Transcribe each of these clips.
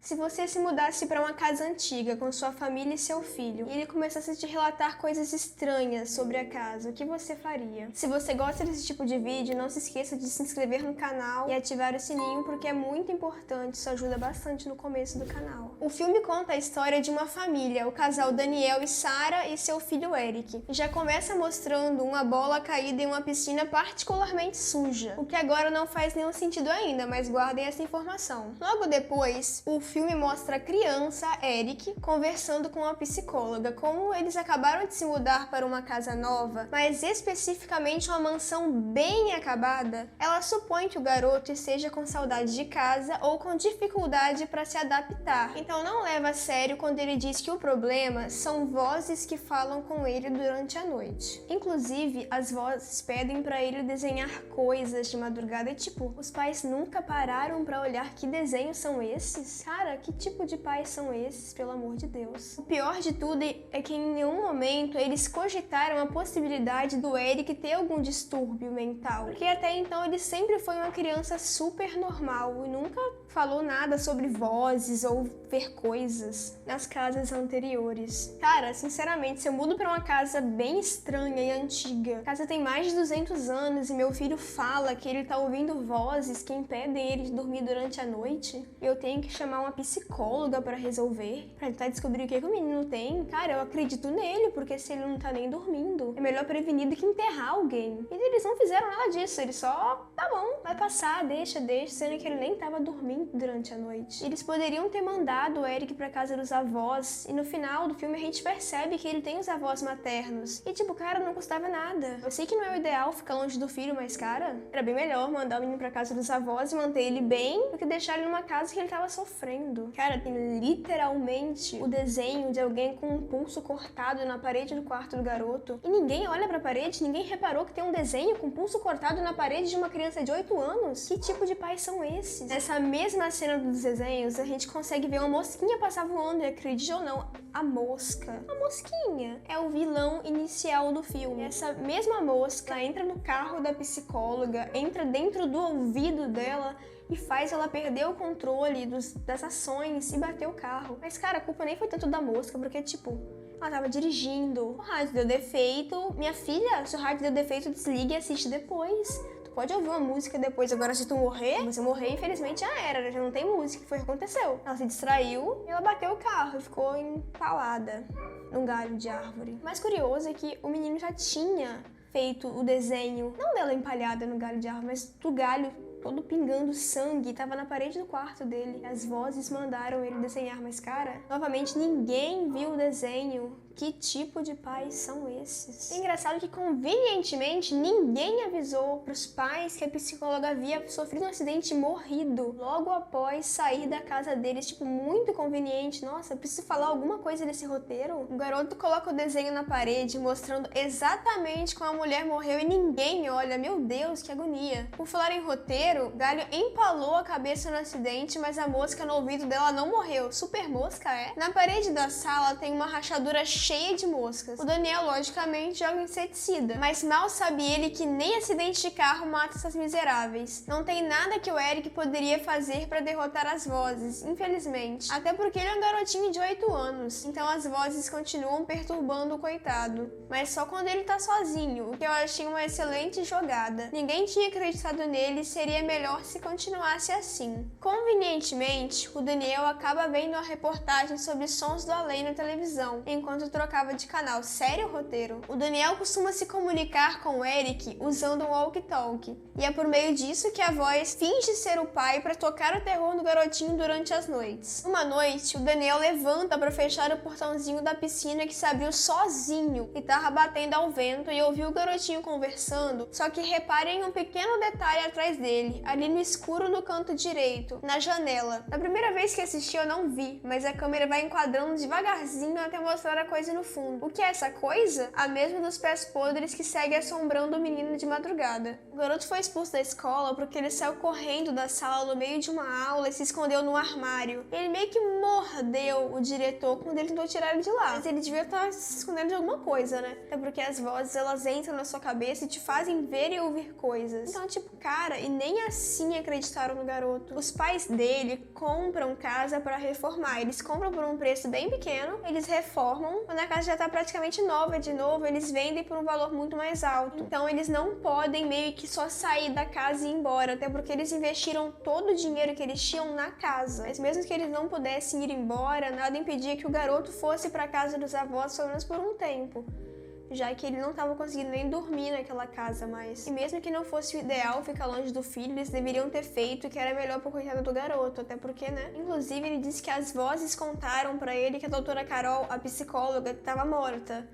Se você se mudasse para uma casa antiga com sua família e seu filho, e ele começasse a te relatar coisas estranhas sobre a casa, o que você faria? Se você gosta desse tipo de vídeo, não se esqueça de se inscrever no canal e ativar o sininho, porque é muito importante, isso ajuda bastante no começo do canal. O filme conta a história de uma família, o casal Daniel e Sarah e seu filho Eric. Já começa mostrando uma bola caída em uma piscina particularmente suja, o que agora não faz nenhum sentido ainda, mas guardem essa informação. Logo depois, o filme mostra a criança, Eric, conversando com a psicóloga, como eles acabaram de se mudar para uma casa nova, mas especificamente uma mansão bem acabada. Ela supõe que o garoto esteja com saudade de casa ou com dificuldade para se adaptar, então não leva a sério quando ele diz que o problema são vozes que falam com ele durante a noite. Inclusive, as vozes pedem para ele desenhar coisas de madrugada e tipo, os pais nunca pararam para olhar que desenhos são esses? Cara, que tipo de pais são esses, pelo amor de Deus? O pior de tudo é que em nenhum momento eles cogitaram a possibilidade do Eric ter algum distúrbio mental, porque até então ele sempre foi uma criança super normal e nunca falou nada sobre vozes ou ver coisas nas casas anteriores. Cara, sinceramente, se eu mudo pra uma casa bem estranha e antiga, a casa tem mais de 200 anos e meu filho fala que ele tá ouvindo vozes que impedem ele de dormir durante a noite, eu tenho que chamar uma psicóloga pra resolver, pra tentar descobrir o que o menino tem. Cara, eu acredito nele, porque se ele não tá nem dormindo, é melhor prevenir do que enterrar alguém. E eles não fizeram nada disso, eles só, tá bom, vai passar, deixa, sendo que ele nem tava dormindo durante a noite. Eles poderiam ter mandado o Eric pra casa dos avós, e no final do filme a gente percebe que ele tem os avós maternos. E tipo, cara, não custava nada. Eu sei que não é o ideal ficar longe do filho, mas cara, era bem melhor mandar o menino pra casa dos avós e manter ele bem, do que deixar ele numa casa que ele tava sofrendo. Cara, tem literalmente o desenho de alguém com um pulso cortado na parede do quarto do garoto. E ninguém olha pra parede, ninguém reparou que tem um desenho com pulso cortado na parede de uma criança de 8 anos. Que tipo de pais são esses? Nessa mesma cena dos desenhos, a gente consegue ver uma mosquinha passar voando, e acredite ou não, a mosca. A mosquinha é o vilão inicial do filme. Essa mesma mosca entra no carro da psicóloga, entra dentro do ouvido dela e faz ela perder o controle das ações e bater o carro. Mas, cara, a culpa nem foi tanto da mosca, porque, tipo, ela tava dirigindo, o rádio deu defeito. Minha filha, se o rádio deu defeito, desliga e assiste depois. Tu pode ouvir uma música depois. Agora, se tu morrer, você morrer, infelizmente já era, já não tem música. Foi o que aconteceu. Ela se distraiu e ela bateu o carro e ficou empalada num galho de árvore. O mais curioso é que o menino já tinha feito o desenho, não dela empalhada no galho de árvore, mas do galho todo pingando sangue, tava na parede do quarto dele. As vozes mandaram ele desenhar, mas cara, novamente ninguém viu o desenho. Que tipo de pais são esses? É engraçado que convenientemente ninguém avisou pros pais que a psicóloga havia sofrido um acidente e morrido logo após sair da casa deles, tipo, muito conveniente. Nossa, eu preciso falar alguma coisa desse roteiro? O garoto coloca o desenho na parede mostrando exatamente como a mulher morreu e ninguém olha. Meu Deus, que agonia. Por falar em roteiro, Galho empalou a cabeça no acidente, mas a mosca no ouvido dela não morreu. Super mosca, é? Na parede da sala tem uma rachadura cheia de moscas. O Daniel, logicamente, joga inseticida, mas mal sabe ele que nem acidente de carro mata essas miseráveis. Não tem nada que o Eric poderia fazer para derrotar as vozes, infelizmente. Até porque ele é um garotinho de 8 anos, então as vozes continuam perturbando o coitado. Mas só quando ele tá sozinho, o que eu achei uma excelente jogada. Ninguém tinha acreditado nele e seria melhor se continuasse assim. Convenientemente, o Daniel acaba vendo uma reportagem sobre sons do além na televisão, enquanto trocava de canal. Sério, roteiro? O Daniel costuma se comunicar com o Eric usando um walkie-talkie, e é por meio disso que a voz finge ser o pai para tocar o terror no garotinho durante as noites. Uma noite, o Daniel levanta para fechar o portãozinho da piscina que se abriu sozinho e tava batendo ao vento, e ouviu o garotinho conversando, só que reparem em um pequeno detalhe atrás dele, ali no escuro no canto direito, na janela. Na primeira vez que assisti eu não vi, mas a câmera vai enquadrando devagarzinho até mostrar a coisa no fundo. O que é essa coisa? A mesma dos pés podres que segue assombrando o menino de madrugada. O garoto foi expulso da escola porque ele saiu correndo da sala no meio de uma aula e se escondeu no armário. Ele meio que mordeu o diretor quando ele tentou tirar ele de lá. Mas ele devia estar se escondendo de alguma coisa, né? É porque as vozes, elas entram na sua cabeça e te fazem ver e ouvir coisas. Então, tipo, cara, e nem assim acreditaram no garoto. Os pais dele compram casa para reformar. Eles compram por um preço bem pequeno, eles reformam. Quando a casa já tá praticamente nova de novo, eles vendem por um valor muito mais alto. Então eles não podem meio que só sair da casa e ir embora, até porque eles investiram todo o dinheiro que eles tinham na casa. Mas mesmo que eles não pudessem ir embora, nada impedia que o garoto fosse para casa dos avós pelo menos por um tempo, já que ele não estava conseguindo nem dormir naquela casa mais. E mesmo que não fosse o ideal ficar longe do filho, eles deveriam ter feito o que era melhor pro coitado do garoto, até porque, né? Inclusive, ele disse que as vozes contaram pra ele que a doutora Carol, a psicóloga, estava morta.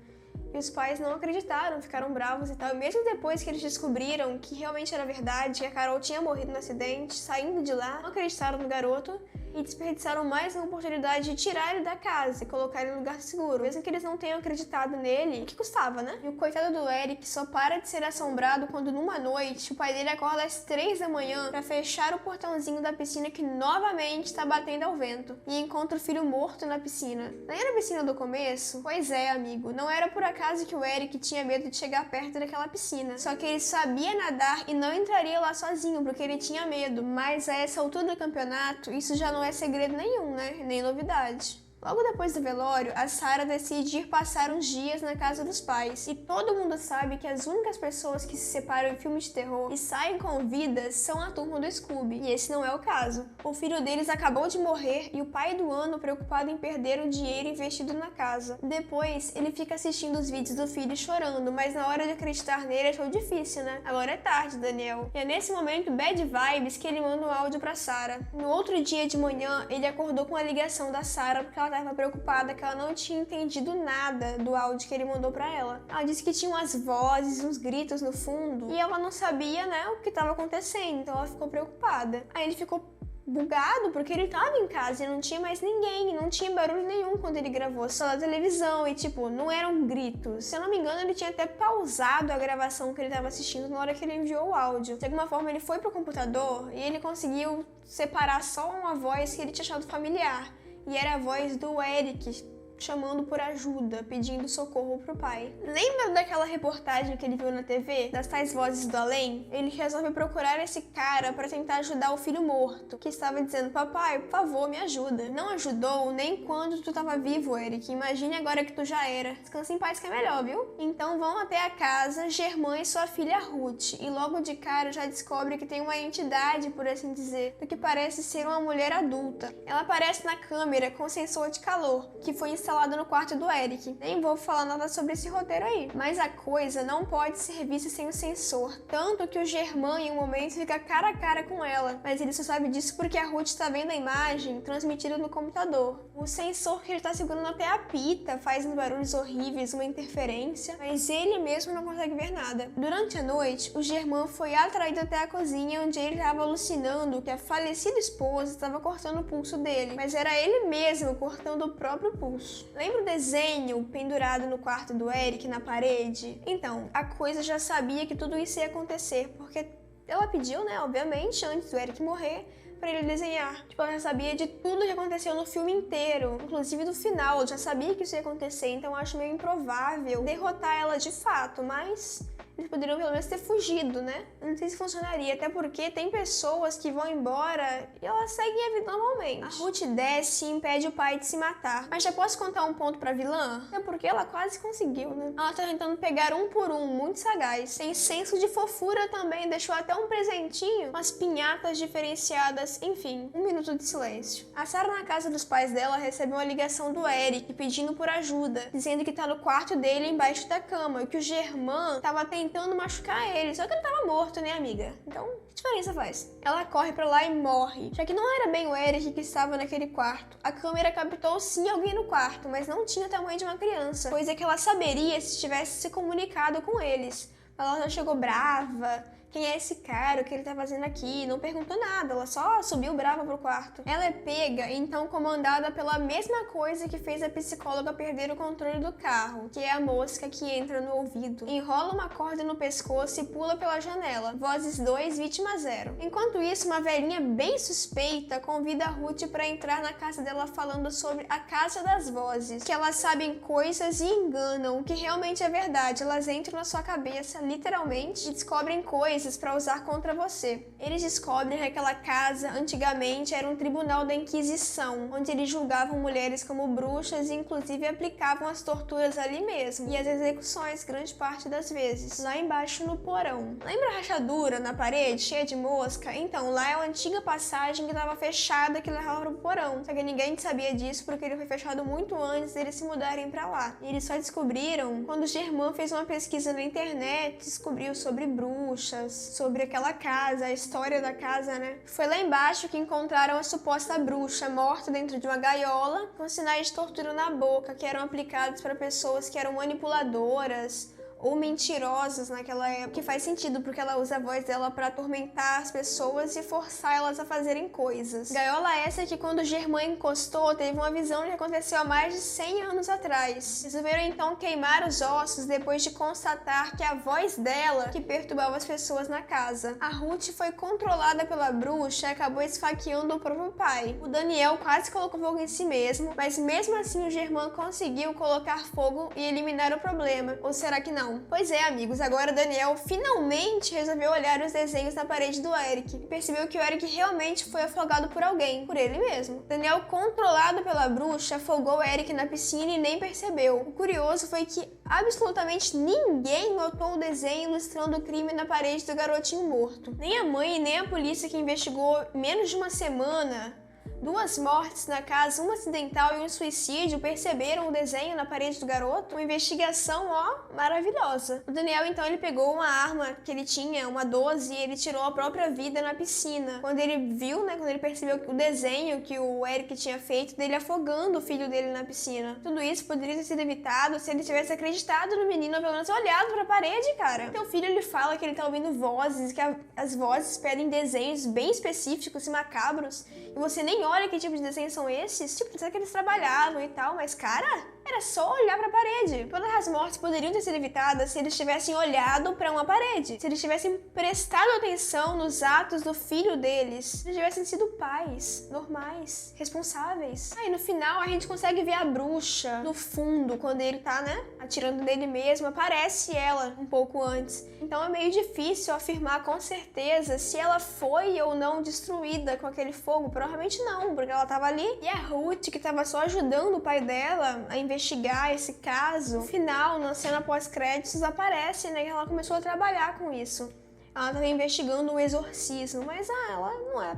E os pais não acreditaram, ficaram bravos e tal. E mesmo depois que eles descobriram que realmente era verdade, que a Carol tinha morrido no acidente, saindo de lá, não acreditaram no garoto e desperdiçaram mais uma oportunidade de tirar ele da casa e colocar ele em um lugar seguro. Mesmo que eles não tenham acreditado nele, o que custava, né? E o coitado do Eric só para de ser assombrado quando numa noite o pai dele acorda às 3 da manhã pra fechar o portãozinho da piscina que novamente está batendo ao vento e encontra o filho morto na piscina. Lembra a piscina do começo? Pois é, amigo, não era por acaso que o Eric tinha medo de chegar perto daquela piscina. Só que ele sabia nadar e não entraria lá sozinho porque ele tinha medo. Mas a essa altura do campeonato, isso já não é segredo nenhum, né? Nem novidade. Logo depois do velório, a Sarah decide ir passar uns dias na casa dos pais. E todo mundo sabe que as únicas pessoas que se separam em filmes de terror e saem com vida são a turma do Scooby. E esse não é o caso. O filho deles acabou de morrer e o pai do ano preocupado em perder o dinheiro investido na casa. Depois, ele fica assistindo os vídeos do filho chorando, mas na hora de acreditar nele achou difícil, né? Agora é tarde, Daniel. E é nesse momento, bad vibes, que ele manda um áudio pra Sarah. No outro dia de manhã, ele acordou com a ligação da Sarah porque ela estava preocupada que ela não tinha entendido nada do áudio que ele mandou pra ela. Ela disse que tinha umas vozes, uns gritos no fundo e ela não sabia, né, o que estava acontecendo, então ela ficou preocupada. Aí ele ficou bugado porque ele tava em casa e não tinha mais ninguém, não tinha barulho nenhum quando ele gravou, só da televisão e tipo, não eram gritos. Se eu não me engano, ele tinha até pausado a gravação que ele tava assistindo na hora que ele enviou o áudio. De alguma forma ele foi pro computador e ele conseguiu separar só uma voz que ele tinha achado familiar. E era a voz do Eric chamando por ajuda, pedindo socorro pro pai. Lembra daquela reportagem que ele viu na TV, das tais vozes do além? Ele resolve procurar esse cara para tentar ajudar o filho morto, que estava dizendo: papai, por favor, me ajuda. Não ajudou nem quando tu tava vivo, Eric. Imagine agora que tu já era. Descansa em paz que é melhor, viu? Então vão até a casa Germán e sua filha Ruth, e logo de cara já descobre que tem uma entidade, por assim dizer, do que parece ser uma mulher adulta. Ela aparece na câmera com sensor de calor, que foi instalado no quarto do Eric. Nem vou falar nada sobre esse roteiro aí. Mas a coisa não pode ser vista sem o sensor. Tanto que o Germán, em um momento, fica cara a cara com ela. Mas ele só sabe disso porque a Ruth está vendo a imagem transmitida no computador. O sensor que ele está segurando até apita, faz uns barulhos horríveis, uma interferência, mas ele mesmo não consegue ver nada. Durante a noite, o Germán foi atraído até a cozinha, onde ele estava alucinando que a falecida esposa estava cortando o pulso dele. Mas era ele mesmo cortando o próprio pulso. Lembra o desenho pendurado no quarto do Eric na parede? Então, a coisa já sabia que tudo isso ia acontecer, porque ela pediu, né, obviamente, antes do Eric morrer, pra ele desenhar. Tipo, ela já sabia de tudo que aconteceu no filme inteiro, inclusive do final, ela já sabia que isso ia acontecer, então eu acho meio improvável derrotar ela de fato, mas eles poderiam pelo menos ter fugido, né? Não sei se funcionaria, até porque tem pessoas que vão embora e elas seguem a vida normalmente. A Ruth desce e impede o pai de se matar. Mas já posso contar um ponto pra vilã? É porque ela quase conseguiu, né? Ela tá tentando pegar um por um, muito sagaz. Tem senso de fofura também, deixou até um presentinho, umas pinhatas diferenciadas, enfim, 1 minuto de silêncio. A Sarah, na casa dos pais dela, recebe uma ligação do Eric pedindo por ajuda, dizendo que tá no quarto dele embaixo da cama e que o Germán tava tentando machucar ele, só que ele tava morto, né, amiga? Então, que diferença faz? Ela corre pra lá e morre, já que não era bem o Eric que estava naquele quarto. A câmera captou sim alguém no quarto, mas não tinha o tamanho de uma criança, coisa que ela saberia se tivesse se comunicado com eles. Ela já chegou brava. Quem é esse cara? O que ele tá fazendo aqui? Não perguntou nada, ela só subiu brava pro quarto. Ela é pega, então comandada pela mesma coisa que fez a psicóloga perder o controle do carro, que é a mosca que entra no ouvido. Enrola uma corda no pescoço e pula pela janela. Vozes 2, vítima 0. Enquanto isso, uma velhinha bem suspeita convida a Ruth pra entrar na casa dela falando sobre a Casa das Vozes, que elas sabem coisas e enganam, o que realmente é verdade. Elas entram na sua cabeça, literalmente, e descobrem coisas coisas para usar contra você. Eles descobrem que aquela casa antigamente era um tribunal da Inquisição, onde eles julgavam mulheres como bruxas e inclusive aplicavam as torturas ali mesmo, e as execuções grande parte das vezes, lá embaixo no porão. Lembra a rachadura na parede, cheia de mosca? Então, lá é uma antiga passagem que estava fechada que levava pro porão, só que ninguém sabia disso porque ele foi fechado muito antes deles se mudarem para lá. E eles só descobriram quando o Germain fez uma pesquisa na internet, descobriu sobre bruxas, sobre aquela casa, a história da casa, né? Foi lá embaixo que encontraram a suposta bruxa morta dentro de uma gaiola, com sinais de tortura na boca, que eram aplicados para pessoas que eram manipuladoras ou mentirosas naquela época, que faz sentido porque ela usa a voz dela para atormentar as pessoas e forçar elas a fazerem coisas. Gaiola essa que quando Germain encostou, teve uma visão que aconteceu há mais de 100 anos atrás. Resolveram então queimar os ossos depois de constatar que a voz dela que perturbava as pessoas na casa. A Ruth foi controlada pela bruxa e acabou esfaqueando o próprio pai. O Daniel quase colocou fogo em si mesmo, mas mesmo assim o Germain conseguiu colocar fogo e eliminar o problema. Ou será que não? Pois é, amigos, agora Daniel finalmente resolveu olhar os desenhos na parede do Eric e percebeu que o Eric realmente foi afogado por alguém, por ele mesmo. Daniel, controlado pela bruxa, afogou o Eric na piscina e nem percebeu. O curioso foi que absolutamente ninguém notou o desenho ilustrando o crime na parede do garotinho morto. Nem a mãe, nem a polícia que investigou menos de uma semana 2 mortes na casa, uma acidental e um suicídio, perceberam o desenho na parede do garoto? Uma investigação, ó, maravilhosa. O Daniel, então, ele pegou uma arma que ele tinha, uma 12, e ele tirou a própria vida na piscina. Quando ele viu, né, quando ele percebeu o desenho que o Eric tinha feito dele afogando o filho dele na piscina. Tudo isso poderia ter sido evitado se ele tivesse acreditado no menino ou pelo menos olhado pra parede, cara. Teu filho, ele fala que ele tá ouvindo vozes, que as vozes pedem desenhos bem específicos e macabros, e você nem olha que tipo de desenhos são esses, tipo, será que eles trabalhavam e tal, mas cara, era só olhar pra parede. Todas as mortes poderiam ter sido evitadas se eles tivessem olhado pra uma parede, se eles tivessem prestado atenção nos atos do filho deles, se eles tivessem sido pais, normais, responsáveis. Aí no final a gente consegue ver a bruxa no fundo, quando ele tá, né, atirando nele mesmo, aparece ela um pouco antes. Então é meio difícil afirmar com certeza se ela foi ou não destruída com aquele fogo. Provavelmente não, porque ela tava ali. E a Ruth, que tava só ajudando o pai dela a investigar esse caso, no final, na cena pós-créditos, aparece, né, que ela começou a trabalhar com isso. Ela tava investigando o exorcismo, mas ela não é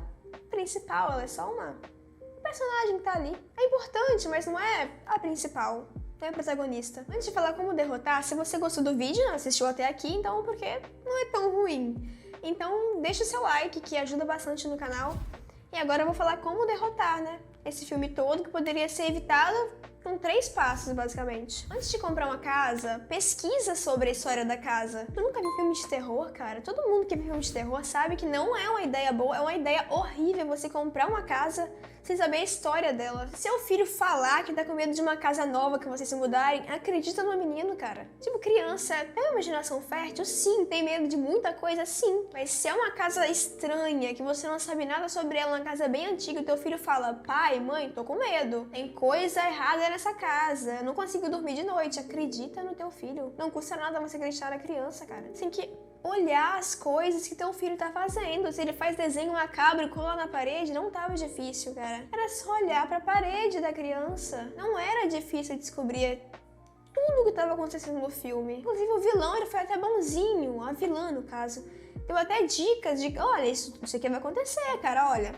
principal, ela é só uma personagem que tá ali. É importante, mas não é a principal. Não é a protagonista. Antes de falar como derrotar, se você gostou do vídeo, não assistiu até aqui, então porque não é tão ruim. Então deixa o seu like, que ajuda bastante no canal. E agora eu vou falar como derrotar, né, esse filme todo, que poderia ser evitado com 3 passos, basicamente. Antes de comprar uma casa, pesquisa sobre a história da casa. Tu nunca viu filme de terror, cara? Todo mundo que vê filme de terror sabe que não é uma ideia boa, é uma ideia horrível você comprar uma casa sem saber a história dela. Se seu filho falar que tá com medo de uma casa nova que vocês se mudarem, acredita no menino, cara. Tipo, criança tem uma imaginação fértil? Sim. Tem medo de muita coisa? Sim. Mas se é uma casa estranha, que você não sabe nada sobre ela, uma casa bem antiga, e teu filho fala, pai, mãe, tô com medo. Tem coisa errada nessa casa. Eu não consigo dormir de noite. Acredita no teu filho. Não custa nada você acreditar na criança, cara. Tem que olhar as coisas que teu filho tá fazendo. Se ele faz desenho macabro e cola na parede, não tava difícil, cara. Era só olhar pra parede da criança. Não era difícil descobrir tudo o que tava acontecendo no filme. Inclusive o vilão, ele foi até bonzinho. A vilã, no caso. Deu até dicas de, olha, isso aqui vai acontecer, cara, olha.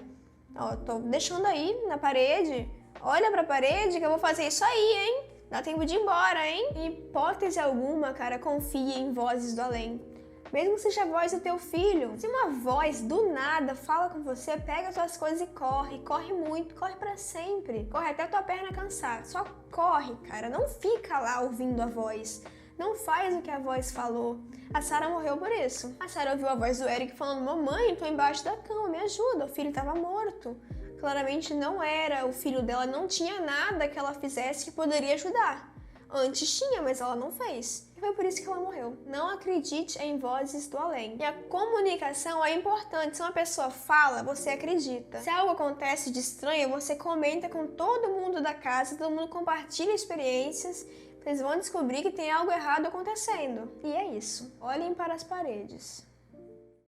Ó, tô deixando aí na parede. Olha pra parede que eu vou fazer isso aí, hein? Dá tempo de ir embora, hein? Em hipótese alguma, cara, confie em vozes do além. Mesmo que seja a voz do teu filho. Se uma voz do nada fala com você, pega as suas coisas e corre. Corre muito, corre pra sempre. Corre até a tua perna cansar. Só corre, cara. Não fica lá ouvindo a voz. Não faz o que a voz falou. A Sarah morreu por isso. A Sarah ouviu a voz do Eric falando, mamãe, tô embaixo da cama, me ajuda. O filho tava morto. Claramente não era o filho dela, não tinha nada que ela fizesse que poderia ajudar. Antes tinha, mas ela não fez. E foi por isso que ela morreu. Não acredite em vozes do além. E a comunicação é importante. Se uma pessoa fala, você acredita. Se algo acontece de estranho, você comenta com todo mundo da casa, todo mundo compartilha experiências. Vocês vão descobrir que tem algo errado acontecendo. E é isso. Olhem para as paredes.